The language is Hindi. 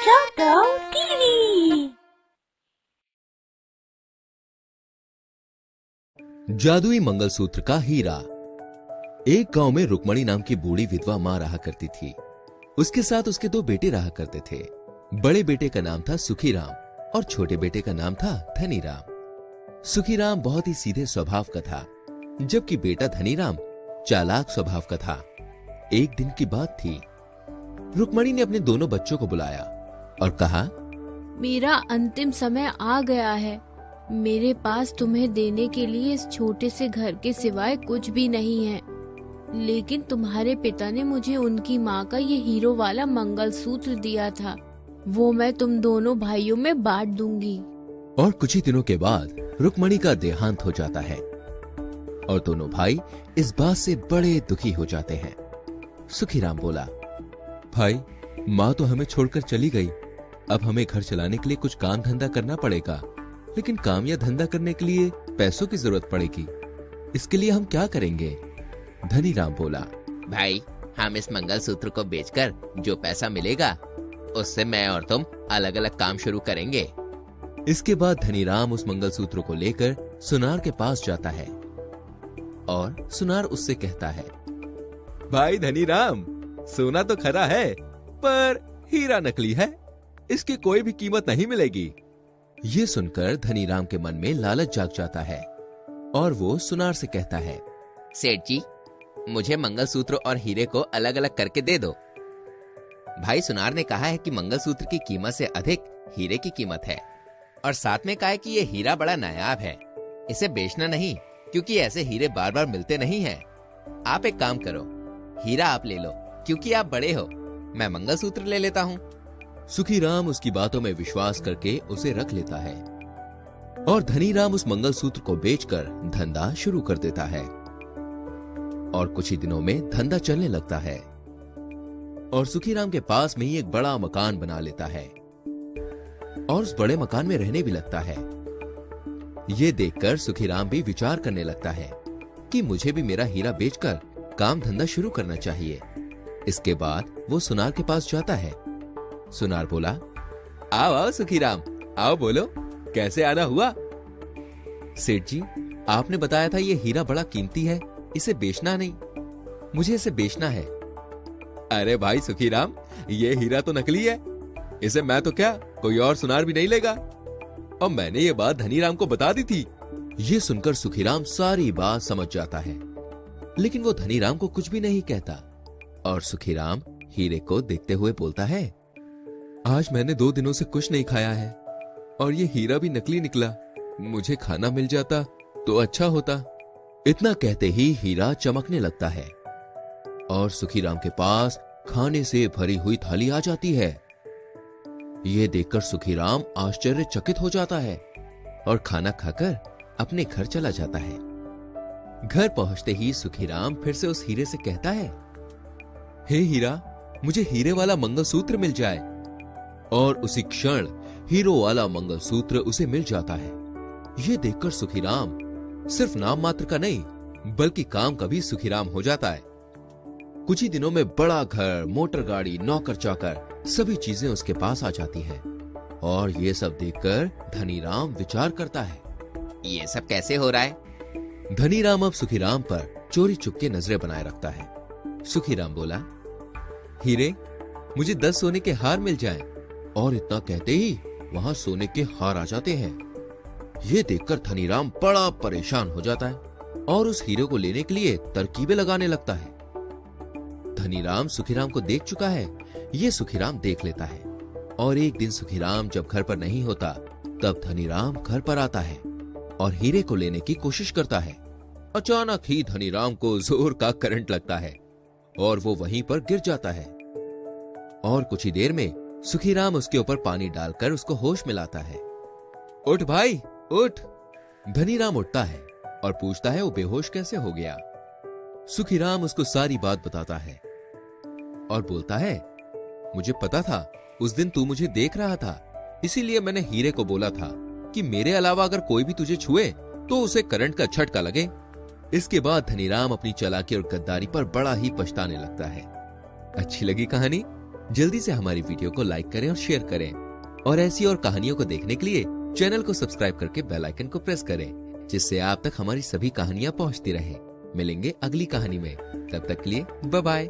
छोटू टीवी। जादुई मंगलसूत्र का हीरा। एक गांव में रुक्मणी नाम की बूढ़ी विधवा मां रहा करती थी। उसके साथ उसके दो बेटे रहा करते थे। बड़े बेटे का नाम था सुखीराम और छोटे बेटे का नाम था धनीराम। सुखीराम बहुत ही सीधे स्वभाव का था, जबकि बेटा धनीराम चालाक स्वभाव का था। एक दिन की बात थी। रुक्मणी ने अपने दोनों बच्चों को बुलाया और कहा, मेरा अंतिम समय आ गया है। मेरे पास तुम्हें देने के लिए इस छोटे से घर के सिवाय कुछ भी नहीं है, लेकिन तुम्हारे पिता ने मुझे उनकी माँ का ये हीरो वाला मंगलसूत्र दिया था। वो मैं तुम दोनों भाइयों में बांट दूंगी। और कुछ ही दिनों के बाद रुक्मणी का देहांत हो जाता है और दोनों भाई इस बात से बड़े दुखी हो जाते हैं। सुखीराम बोला, भाई, माँ तो हमें छोड़कर चली गई। अब हमें घर चलाने के लिए कुछ काम धंधा करना पड़ेगा, लेकिन काम या धंधा करने के लिए पैसों की जरूरत पड़ेगी। इसके लिए हम क्या करेंगे? धनीराम बोला, भाई, हम इस मंगलसूत्र को बेचकर जो पैसा मिलेगा उससे मैं और तुम अलग अलग काम शुरू करेंगे। इसके बाद धनीराम उस मंगलसूत्र को लेकर सुनार के पास जाता है और सुनार उससे कहता है, भाई धनीराम, सोना तो खरा है पर हीरा नकली है, इसकी कोई भी कीमत नहीं मिलेगी। ये सुनकर धनीराम के मन में लालच जाग जाता है और वो सुनार से कहता है, सेठ जी, मुझे मंगलसूत्र और हीरे को अलग अलग करके दे दो। भाई सुनार ने कहा है कि मंगलसूत्र की कीमत से अधिक हीरे की कीमत है, और साथ में कहा है कि ये हीरा बड़ा नायाब है, इसे बेचना नहीं, क्योंकि ऐसे हीरे बार बार मिलते नहीं हैं। आप एक काम करो, हीरा आप ले लो, क्योंकि आप बड़े हो, मैं मंगलसूत्र ले लेता हूँ। सुखीराम उसकी बातों में विश्वास करके उसे रख लेता है और धनीराम उस मंगलसूत्र को बेचकर धंधा शुरू कर देता है। और कुछ ही दिनों में धंधा चलने लगता है और सुखीराम के पास में ही एक बड़ा मकान बना लेता है और उस बड़े मकान में रहने भी लगता है। ये देखकर सुखीराम भी विचार करने लगता है कि मुझे भी मेरा हीरा बेचकर काम धंधा शुरू करना चाहिए। इसके बाद वो सुनार के पास जाता है। सुनार बोला, आओ आओ सुखीराम, आओ, बोलो कैसे आना हुआ? सेठ जी, आपने बताया था ये हीरा बड़ा कीमती है, इसे बेचना नहीं, मुझे इसे बेचना है। अरे भाई सुखीराम, ये हीरा तो नकली है, इसे मैं तो क्या कोई और सुनार भी नहीं लेगा, और मैंने ये बात धनीराम को बता दी थी। ये सुनकर सुखीराम सारी बात समझ जाता है, लेकिन वो धनीराम को कुछ भी नहीं कहता और सुखीराम हीरे को देखते हुए बोलता है, आज मैंने 2 दिनों से कुछ नहीं खाया है और ये हीरा भी नकली निकला, मुझे खाना मिल जाता तो अच्छा होता। इतना कहते ही हीरा चमकने लगता है और सुखीराम के पास खाने से भरी हुई थाली आ जाती है। ये देखकर सुखीराम आश्चर्यचकित हो जाता है और खाना खाकर अपने घर चला जाता है। घर पहुंचते ही सुखीराम फिर से उस हीरे से कहता है, हे हीरा, मुझे हीरे वाला मंगलसूत्र मिल जाए। और उसी क्षण हीरो वाला मंगलसूत्र उसे मिल जाता है। ये देखकर सुखीराम सिर्फ नाम मात्र का नहीं, बल्कि काम का भी सुखीराम हो जाता है। कुछ ही दिनों में बड़ा घर, मोटर गाड़ी, नौकर चाकर, सभी चीजें उसके पास आ जाती हैं। और ये सब देखकर धनीराम विचार करता है, ये सब कैसे हो रहा है? धनीराम अब सुखीराम पर चोरी चुपके नजरें बनाए रखता है। सुखीराम बोला, हीरे, मुझे 10 सोने के हार मिल जाएं। और इतना कहते ही वहां सोने के हार आ जाते हैं। ये देखकर धनीराम बड़ा परेशान हो जाता है और उस हीरे को लेने के लिए तरकीबें लगाने लगता है। धनीराम सुखीराम को देख चुका है, ये सुखीराम देख लेता है। और एक दिन सुखीराम जब घर पर नहीं होता, तब धनीराम घर पर आता है और हीरे को लेने की कोशिश करता है। अचानक ही धनीराम को जोर का करंट लगता है और वो वहीं पर गिर जाता है। और कुछ ही देर में सुखीराम उसके ऊपर पानी डालकर उसको होश में लाता है। उठ भाई, उठ। धनीराम उठता है और पूछता है वो बेहोश कैसे हो गया। सुखीराम उसको सारी बात बताता है और बोलता है, मुझे पता था उस दिन तू मुझे देख रहा था, इसीलिए मैंने हीरे को बोला था कि मेरे अलावा अगर कोई भी तुझे छुए तो उसे करंट का झटका लगे। इसके बाद धनीराम अपनी चालाकी और गद्दारी पर बड़ा ही पछताने लगता है। अच्छी लगी कहानी? जल्दी से हमारी वीडियो को लाइक करें और शेयर करें और ऐसी और कहानियों को देखने के लिए चैनल को सब्सक्राइब करके बेल आइकन को प्रेस करें, जिससे आप तक हमारी सभी कहानियां पहुंचती रहें। मिलेंगे अगली कहानी में, तब तक के लिए बाय बाय।